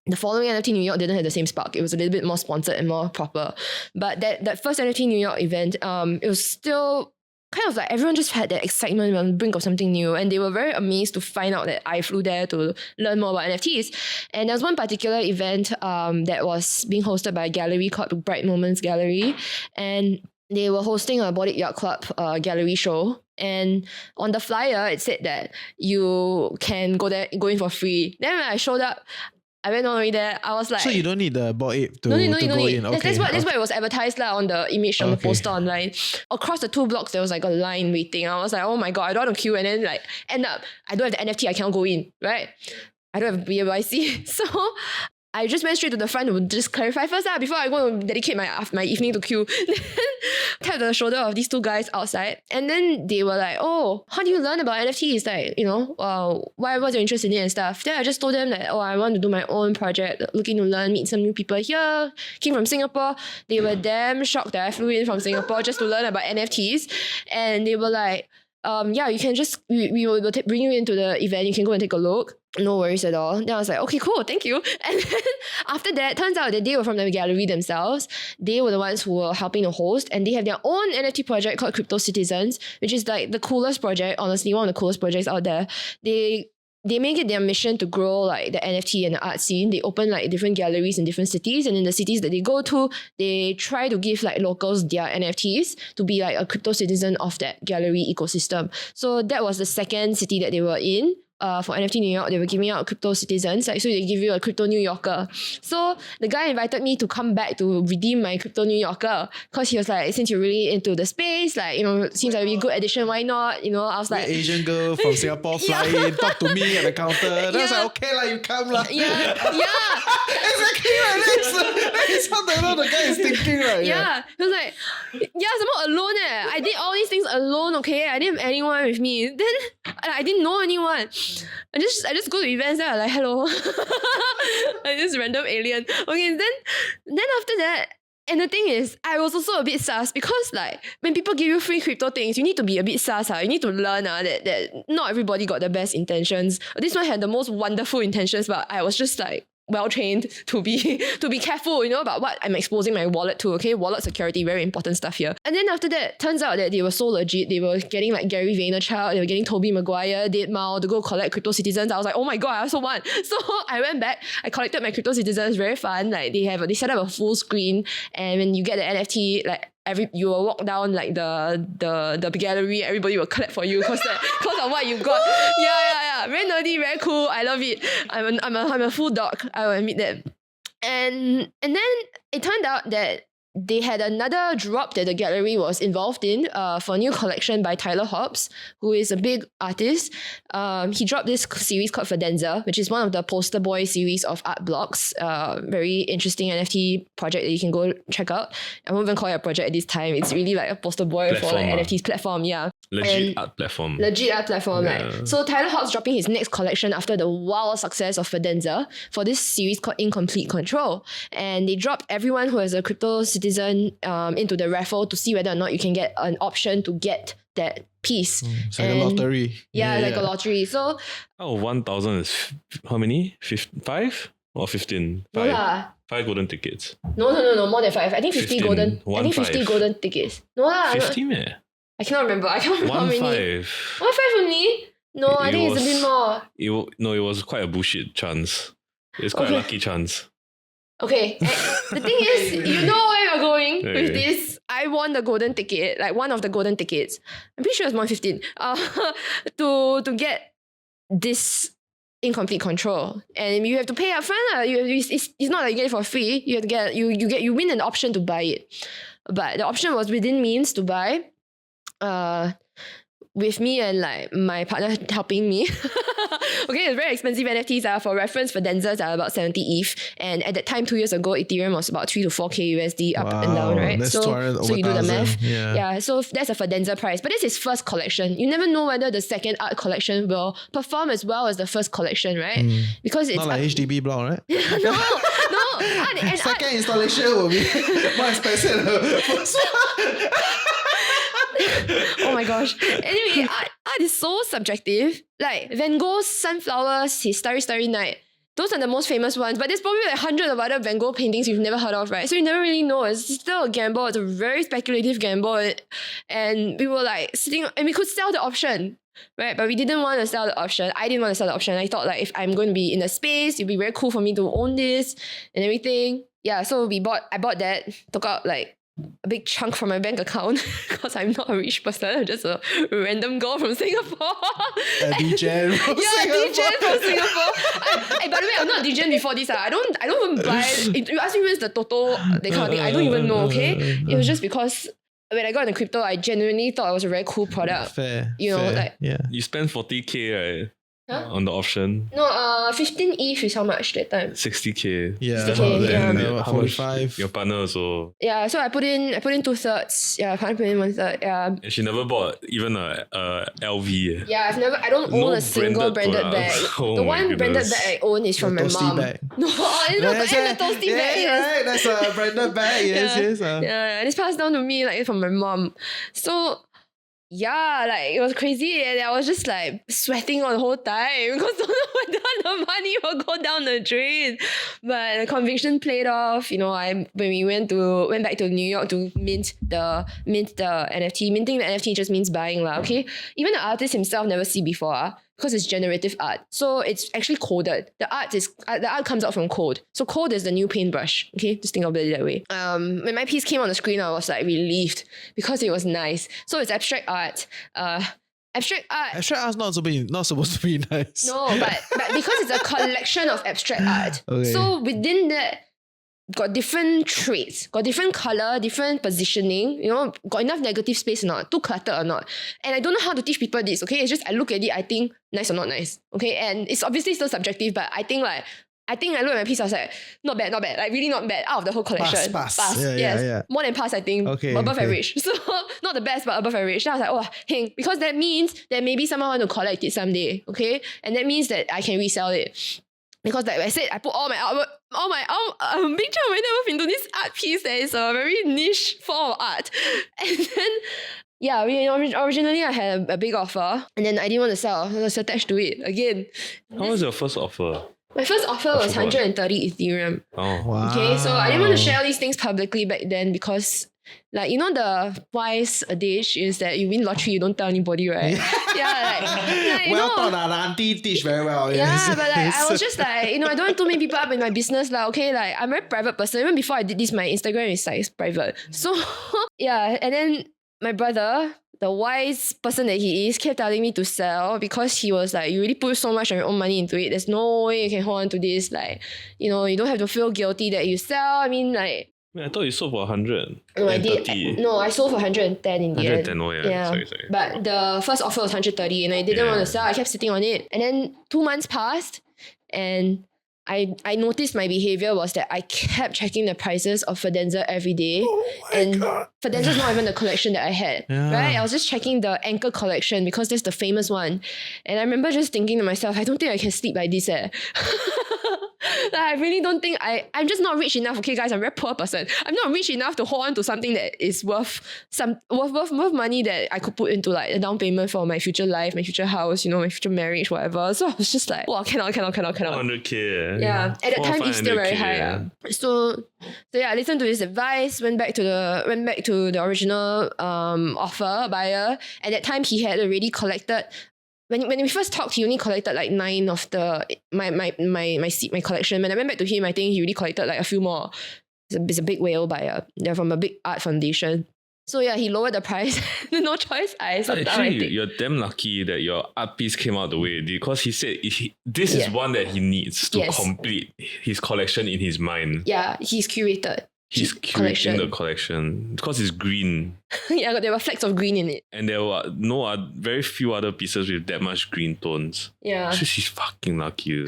The following NFT New York didn't have the same spark. It was a little bit more sponsored and more proper. But that first NFT New York event, it was still kind of like everyone just had that excitement on the brink of something new. And they were very amazed to find out that I flew there to learn more about NFTs. And there was one particular event that was being hosted by a gallery called Bright Moments Gallery. And they were hosting a Bought It Yacht Club gallery show. And on the flyer, it said that you can go in for free. Then when I showed up, I went all the way there. I was like, so you don't need the Bought It to no go need. in. Okay. That's what it was advertised on the image on the poster online. Across the 2 blocks, there was like a line waiting. I was like, oh my god, I don't want to queue. And then like end up, I don't have the NFT, I cannot go in, right? I don't have BYC. So I just went straight to the front to just clarify first before I go and dedicate my evening to queue. Then tapped the shoulder of these 2 guys outside. And then they were like, oh, how do you learn about NFTs? Like, why was your interest in it and stuff? Then I just told them that, I want to do my own project, looking to learn, meet some new people here, came from Singapore. They were damn shocked that I flew in from Singapore just to learn about NFTs. And they were like, you can just, we will bring you into the event, you can go and take a look. No worries at all. Then I was like, okay, cool, thank you. And then after that, turns out that they were from the gallery themselves. They were the ones who were helping to host, and they have their own NFT project called Crypto Citizens, which is like the coolest project, honestly, one of the coolest projects out there. They make it their mission to grow like the NFT and the art scene. They open like different galleries in different cities, and in the cities that they go to, they try to give like locals their NFTs to be like a crypto citizen of that gallery ecosystem. So that was the second city that they were in. For NFT New York, they were giving out crypto citizens, so they give you a crypto New Yorker. So the guy invited me to come back to redeem my crypto New Yorker because he was like, since you're really into the space, like, seems like a really good addition, why not? I was like, Asian girl from Singapore fly in, talk to me at the counter. Then I was like, okay, you come lah. Yeah. Exactly right. That's how the guy is thinking, right? Yeah. He was like, I'm alone. I did all these things alone, okay? I didn't have anyone with me. Then I didn't know anyone. I just go to events and I'm like, hello. Like this random alien. Okay, then after that, and the thing is, I was also a bit sus because like when people give you free crypto things, you need to be a bit sus. You need to learn that not everybody got the best intentions. This one had the most wonderful intentions, but I was just like well trained to be careful, about what I'm exposing my wallet to. Okay, wallet security, very important stuff here. And then after that, turns out that they were so legit. They were getting like Gary Vaynerchuk, they were getting Toby Maguire, Dead Mao to go collect crypto citizens. I was like, oh my god, I also want. So I went back, I collected my crypto citizens. Very fun. Like they set up a full screen, and when you get the NFT, like you will walk down like the gallery, everybody will clap for you because of what you got. Yeah. Very nerdy, very cool. I love it. I'm a full dog. I will admit that. And then it turned out that they had another drop that the gallery was involved in for a new collection by Tyler Hobbs, who is a big artist. He dropped this series called Fidenza, which is one of the poster boy series of art blocks. Very interesting NFT project that you can go check out. I won't even call it a project at this time. It's really like a poster boy for like NFTs platform, yeah. Legit art platform. Legit art platform, Yeah. right? So Tyler Hobbs dropping his next collection after the wild success of Fidenza for this series called Incomplete Control. And they dropped everyone who is a crypto citizen into the raffle to see whether or not you can get an option to get that piece. It's like a lottery. Yeah, like a lottery. So Oh, 1,000 is how many? 5 or 15? no 5. lah. 5 golden tickets. No, more than 5. I think 50 15, golden. I think 50 1.5. golden tickets. No lah. 50 meh? I cannot remember. I can't remember how many. 1.5. 1.5 only? No, I It think it's a was- bit more. No, it was quite a bullshit chance. It's quite a Okay. lucky chance. Okay, the thing is, you know where you're going with Okay. this. I won the golden ticket, like one of the golden tickets. I'm pretty sure it's 115. To get this Incomplete Control, and you have to pay upfront. It's not like you get it for free. You have to get you win an option to buy it, but the option was within means to buy. With me and like my partner helping me. Okay, it's very expensive NFTs. For reference, Fidenzas are about 70 ETH. And at that time, 2 years ago, Ethereum was about 3 to 4K USD up and down, right? That's So 200 you do the over math. 1,000. Yeah. So that's a Fidenza price. But this is first collection. You never know whether the second art collection will perform as well as the first collection, right? Because it's Not like HDB block, right? no. And Second installation will be more expensive than the first one. oh my gosh. Anyway, art is so subjective. Like Van Gogh's Sunflowers, his Starry Starry Night. Those are the most famous ones, but there's probably like hundreds of other Van Gogh paintings you've never heard of, right? So you never really know. It's still a gamble. It's a very speculative gamble. And we were like sitting, and we could sell the option, right? But we didn't want to sell the option. I didn't want to sell the option. I thought like if I'm going to be in the space, it'd be very cool for me to own this and everything. Yeah, so I bought that, took out like a big chunk from my bank account because I'm not a rich person. I'm just a random girl from Singapore. A DJ from DJ from Singapore. By the way, I'm not DJ before this. I don't even buy. You ask me where's the Toto, that kind of thing. I don't even know. Okay, it was just because when I got into crypto, I genuinely thought it was a very cool product. Fair. You know, fair. like- yeah. You spent 40K, right? Huh? On the option. No, 15 ETH is how much that time? 60K. Yeah. Okay, yeah. About 45. Your partner also. Yeah, so I put in 2/3. Yeah, I can't put in 1/3. Yeah. And she never bought even a LV. Yeah, I don't own No a single branded branded bag. products. Oh The my one branded goodness. bag I own is from The my toasty mom. bag. No, and the toasty bag. Yes. Right? That's a branded bag. Yes, Yeah. yes. Yeah, and it's passed down to me like from my mom. So yeah, like it was crazy, and I was just like sweating all the whole time because don't know whether the money will go down the drain. But the conviction played off. You know, when we went back to New York to mint the NFT. Minting the NFT just means buying lah. Okay, even the artist himself never see before. Because it's generative art. So it's actually coded. The art comes out from code. So code is the new paintbrush. Okay, just think of it that way. When my piece came on the screen, I was like relieved because it was nice. So it's abstract art. Abstract art. Abstract art's not supposed to be nice. No, but because it's a collection of abstract art. Okay. So within that, got different traits, got different color, different positioning, got enough negative space or not, too cluttered or not. And I don't know how to teach people this, okay? It's just I look at it, I think nice or not nice, okay? And it's obviously still subjective, but I think I looked at my piece, I was like, not bad, like really not bad, out of the whole collection. Pass. Yeah, yes. yeah. More than pass, I think. Okay, Above okay. average. So not the best, but above average. Then I was like, oh, heng, because that means that maybe someone want to collect it someday, okay? And that means that I can resell it. Because like I said, I put all my big chunk of my net worth into this art piece that is a very niche form of art. And then, yeah, originally I had a big offer and then I didn't want to sell. I was attached to it again. How was your first offer? My first offer was forgot. 130 Ethereum. Oh. Wow. Okay, so I didn't want to share all these things publicly back then because like, the wise adage is that you win lottery, you don't tell anybody, right? Well thought, the auntie teach very well. Yeah, Yes. but like I was just like, I don't want too many people up in my business. Like, okay, like I'm a very private person. Even before I did this, my Instagram is like private. So yeah, and then my brother, the wise person that he is, kept telling me to sell because he was like, you really put so much of your own money into it. There's no way you can hold on to this. Like, you don't have to feel guilty that you sell. I mean, like, Man, I thought you sold for 100. No, I and did. 30. No, I sold for 110 in the end. 110, oh yeah. Sorry. But the first offer was 130 and I didn't want to sell. I kept sitting on it. And then 2 months passed and I noticed my behavior was that I kept checking the prices of Fidenza every day. And Fidenza's not even the collection that I had. Yeah. Right? I was just checking the Anchor collection because that's the famous one. And I remember just thinking to myself, I don't think I can sleep like this. Like, I really don't think I'm just not rich enough. Okay, guys, I'm a very poor person. I'm not rich enough to hold on to something that is worth money that I could put into like a down payment for my future life, my future house, my future marriage, whatever. So I was just like, wow, cannot. 100k. Yeah, at that time it's still very high. Yeah. So yeah, I listened to his advice, went back to the original offer buyer. At that time, he had already collected. When we first talked, he only collected like 9 of my collection. When I went back to him, I think he really collected like a few more. It's a big whale buyer. They're from a big art foundation. So yeah, he lowered the price. No choice. Actually, you're damn lucky that your art piece came out the way it did, because he said this is one that he needs to complete his collection in his mind. Yeah, he's curated. He's curating the collection because it's green. Yeah, there were flecks of green in it. And there were very few other pieces with that much green tones. Yeah. So she's fucking lucky.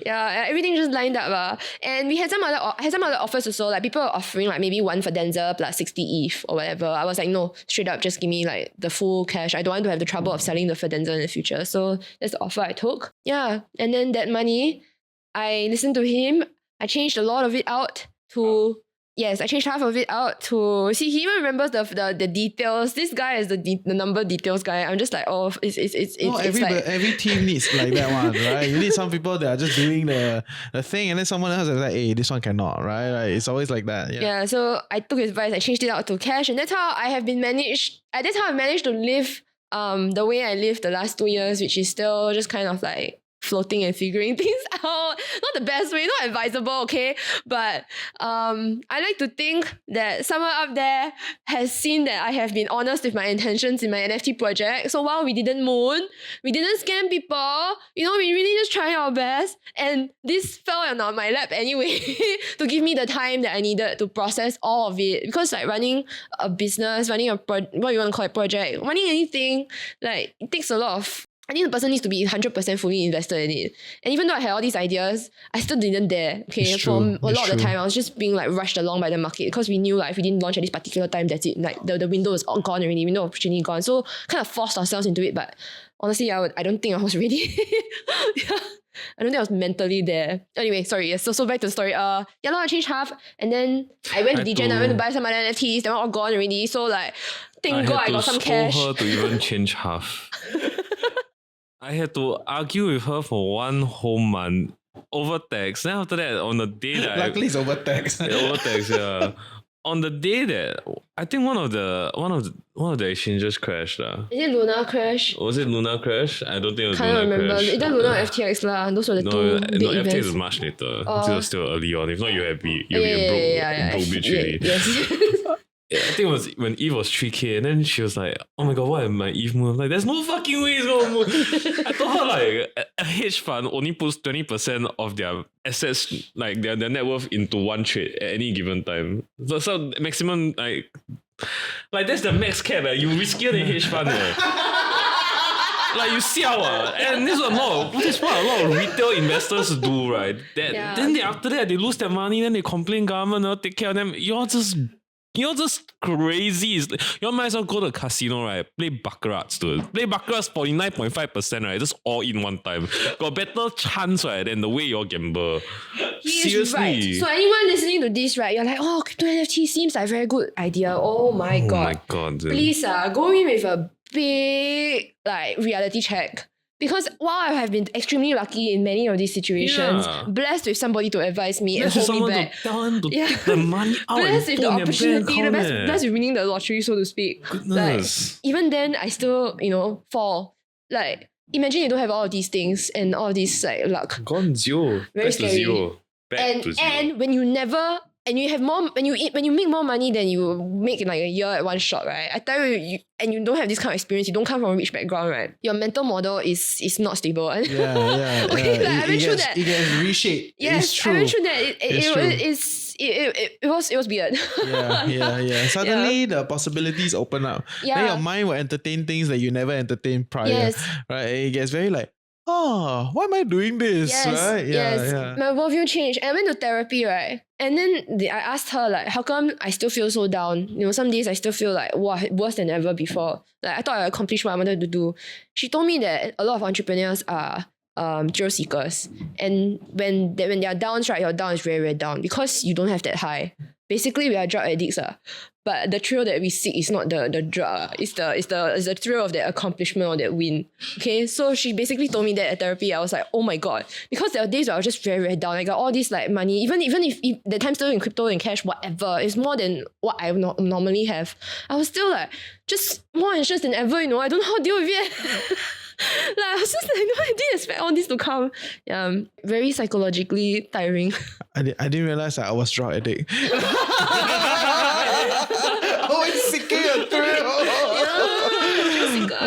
Yeah, everything just lined up. And we had some other offers also. Like people were offering like maybe 1 Fidenza plus 60 ETH or whatever. I was like, no, straight up, just give me like the full cash. I don't want to have the trouble of selling the Fidenza in the future. So that's the offer I took. Yeah, and then that money, I listened to him. I changed a lot of it out to... Yes, I changed half of it out to... See, he even remembers the details. This guy is the number details guy. I'm just like, oh, every team needs like that one, right? You need some people that are just doing the thing, and then someone else is like, hey, this one cannot, right? It's always like that. Yeah, so I took his advice, I changed it out to cash, and that's how I have been managed... That's how I managed to live the way I lived the last 2 years, which is still just kind of like floating and figuring things out. Not the best way, not advisable, okay? But I like to think that someone up there has seen that I have been honest with my intentions in my NFT project. So while we didn't moon, we didn't scam people, we really just trying our best. And this fell on my lap anyway to give me the time that I needed to process all of it. Because like running a business, running what you want to call it, project, running anything, like it takes a lot of... I think the person needs to be 100% fully invested in it. And even though I had all these ideas, I still didn't dare. Okay, for a lot of the time, I was just being like rushed along by the market because we knew like if we didn't launch at this particular time, that's it. Like the window is all gone already, window of opportunity gone. So kind of forced ourselves into it. But honestly, I don't think I was ready. Yeah. I don't think I was mentally there. Anyway, sorry. Yes, so back to the story. I changed half, and then I went to Degen. I went to buy some other NFTs. They were all gone already. So like, thank God I got some cash. I had to scold her to even change half. I had to argue with her for 1 whole month over text. Then after that, on the day that luckily it's over text. Over text, yeah. On the day that I think one of the exchanges crashed. Is it Luna crash? Was it Luna crash? I don't think it was Can't Luna remember. crash. Either Luna or FTX lah. Those were the two big events. FTX was much later. This was still early on. If not, you'd be a broke bitch really. Yes. Yeah, I think it was when Eve was 3K, and then she was like, oh my god, what am my Eve move? Like, there's no fucking way it's gonna move. I told her like a hedge fund only puts 20% of their assets, like their net worth into one trade at any given time. So maximum like that's the max cap. You riskier than hedge fund. Like you see and this is what a lot of retail investors do, right? Then after that they lose their money, then they complain government will take care of them. You're just crazy. You might as well go to a casino, right? Play baccarat, dude. Play baccarat 49.5%, right? Just all in one time. Got better chance, right, than the way you all gamble. Seriously. Right. So anyone listening to this, right, you're like, oh, crypto NFT seems like a very good idea. Oh my god. Dude. Please, go in with a big like reality check. Because while I have been extremely lucky in many of these situations, blessed with somebody to advise me and hold me back. To tell them to take the money out. Blessed with the opportunity, blessed with winning the lottery, so to speak. Goodness. Like, even then, I still, fall. Like, imagine you don't have all of these things and all of these like luck. Gone zero. Very Back scary. to zero. Back to zero. And when you never... And you have more when you make more money than you make in like a year at one shot, right? I tell you, and you don't have this kind of experience, you don't come from a rich background, right? Your mental model is not stable. Okay, like, I went through that. It gets reshaped. Yes, it's true. I went through that. was weird. Yeah. Suddenly the possibilities open up. Yeah. Then your mind will entertain things that you never entertained prior. Yes. Right? It gets very like, why am I doing this? Right? Yeah. My worldview changed. And I went to therapy, right? And then I asked her, like, how come I still feel so down? You know, some days I still feel like, wow, worse than ever before. Like, I thought I accomplished what I wanted to do. She told me that a lot of entrepreneurs are thrill seekers. And when they are down, right, your down is very, very down because you don't have that high. Basically, we are drug addicts. But the thrill that we seek is not the drug. It's the thrill of that accomplishment or that win. Okay, so she basically told me that at therapy. I was like, oh my god, because there were days where I was just very, very down. I got all this like money, even if the time still in crypto and cash, whatever, it's more than what I normally have. I was still like just more anxious than ever. You know, I don't know how to deal with it. Like, I was just like, no, I didn't expect all this to come. Very psychologically tiring. I didn't realize that I was drug addict. Always seeking a thrill.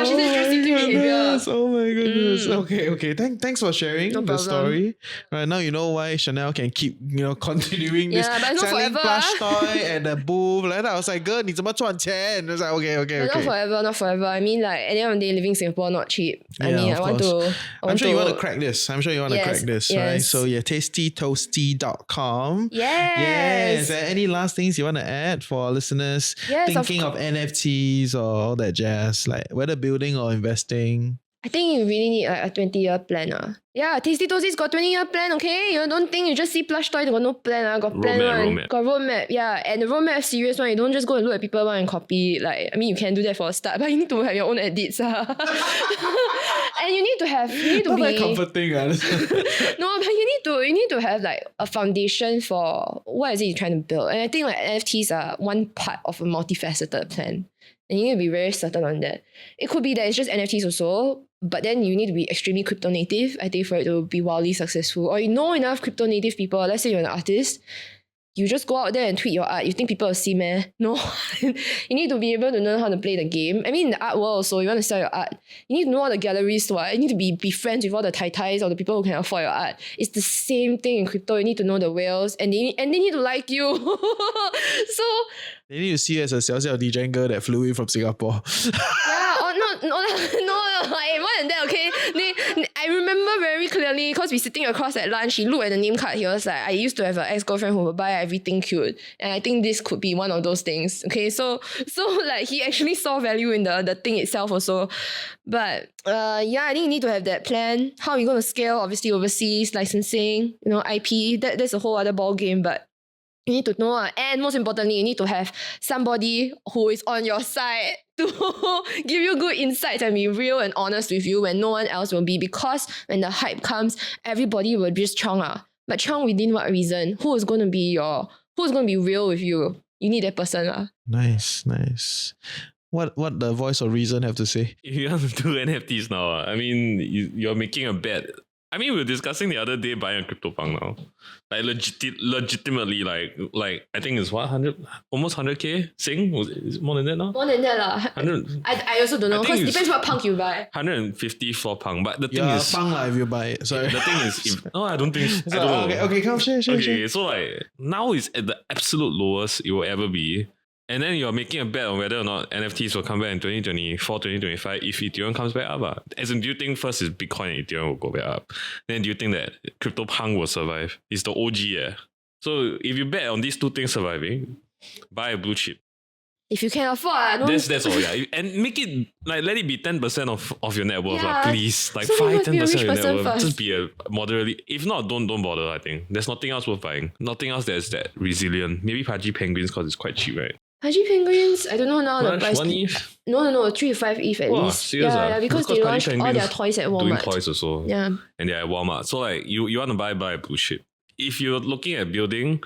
She's a thrill seeking behavior. Oh my goodness. Okay. Thanks for sharing the story. Right now you know why Chanel can keep continuing this but not selling forever. plush toy and the booth like that. I was like, girl, 你怎么赚钱? I was like, okay. Not forever. I mean, like, at the end of the day, living in Singapore not cheap. I mean, I want to. I'm sure you want to crack this. Right? Yes. So yeah, tastytoasty.com. Yes. Any last things you want to add for our listeners thinking of NFTs or all that jazz, like whether building or investing? I think you really need like a 20-year plan. Yeah, Tasty Toastys got 20-year plan, okay? You don't think you just see plush toy, they got no plan. Got plan one. Got roadmap, yeah. And the roadmap serious one. You don't just go and look at people and copy. Like, I mean, you can do that for a start, but you need to have your own edits. And you need to Not be very comforting. No, but you need to have like a foundation for what is it you're trying to build. And I think like NFTs are one part of a multifaceted plan. And you need to be very certain on that. It could be that it's just NFTs also, but then you need to be extremely crypto native, I think, for it to be wildly successful. Or you know enough crypto native people, let's say you're an artist, you just go out there and tweet your art. You think people will see, man? No. You need to be able to know how to play the game. I mean, in the art world also, you want to sell your art, you need to know all the galleries. You need to be friends with all the tai-tais or the people who can afford your art. It's the same thing in crypto. You need to know the whales and they need to like you. So they need to see you as a 小小 DJ girl that flew in from Singapore. More than that, okay? I remember very clearly because we're sitting across at lunch. He looked at the name card. He was like, I used to have an ex-girlfriend who would buy everything cute. And I think this could be one of those things. Okay, so like he actually saw value in the thing itself also. But I think you need to have that plan. How are you going to scale? Obviously overseas, licensing, IP. That's a whole other ball game. But you need to know, and most importantly, you need to have somebody who is on your side to give you good insights and be real and honest with you when no one else will be. Because when the hype comes, everybody will just chong. But chong within what reason? Who is going to be real with you? You need that person. Nice. What the voice of reason have to say? If you want to do NFTs now, I mean, you're making a bet. I mean, we were discussing the other day buying a CryptoPunk now. Like legitimately, like I think it's what, 100, almost 100k Sing? Is it more than that now? More than that lah. 100. I also don't know because it depends what punk you buy. 150 for Punk, but the thing is, punk if you buy it. Sorry. The thing is, I don't think. I don't know. Okay, come share. Okay, so like now it's at the absolute lowest it will ever be. And then you're making a bet on whether or not NFTs will come back in 2024, 2025 if Ethereum comes back up. As in, do you think first is Bitcoin and Ethereum will go back up? Then do you think that CryptoPunk will survive? It's the OG. So if you bet on these two things surviving, buy a blue chip. If you can afford, that's all, yeah. And make it, like, let it be 10% of your net worth, please. Like, so 5-10% of your net worth. First. Just be a moderately. If not, don't bother, I think. There's nothing else worth buying. Nothing else that's that resilient. Maybe Pudgy Penguins because it's quite cheap, right? Pudgy Penguins, I don't know now the price. 1 ETH? No, 3 to 5 ETH at least. Serious? Yeah, because they launched all their toys at Walmart. Doing toys also. Yeah. And they're at Walmart. So like you want to buy a blue chip. If you're looking at building,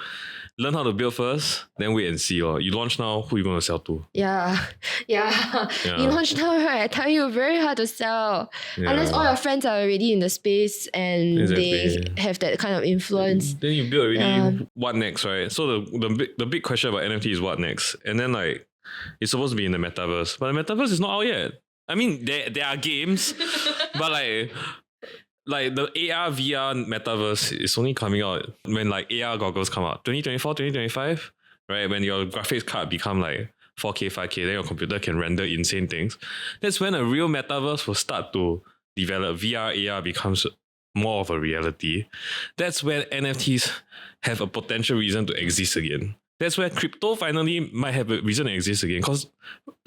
learn how to build first, then wait and see. You launch now, who you going to sell to? Yeah. You launch now, right? I tell you, very hard to sell. Yeah. Unless all your friends are already in the space and they have that kind of influence. Then you build already, what next, right? So the big question about NFT is what next? And then like, it's supposed to be in the metaverse. But the metaverse is not out yet. I mean, there are games, but like, like the AR, VR, metaverse is only coming out when like AR goggles come out. 2024, 2025, right? When your graphics card become like 4K, 5K, then your computer can render insane things. That's when a real metaverse will start to develop. VR, AR becomes more of a reality. That's where NFTs have a potential reason to exist again. That's where crypto finally might have a reason to exist again. Because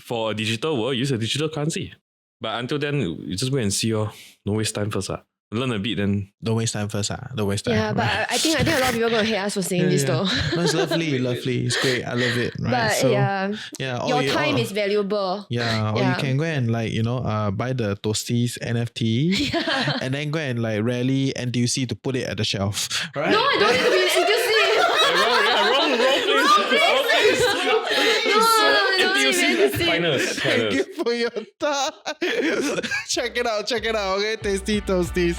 for a digital world, use a digital currency. But until then, you just wait and see. Don't waste time first. Learn a bit, then Don't waste time first. Don't waste time. Yeah, but right? I think a lot of people are going to hate us for saying this though. No, it's lovely, lovely. It's great. I love it. Right. But So, yeah, all your you- time all- is valuable. Yeah, or you Yeah. can go and like, buy the Toasties NFT and then go and like rally NTUC to put it at the shelf. Right? No, I don't need to be an NTUC. wrong place. NTUC. Finest. Thank you for your time. Check it out. Okay, Tasty Toasties.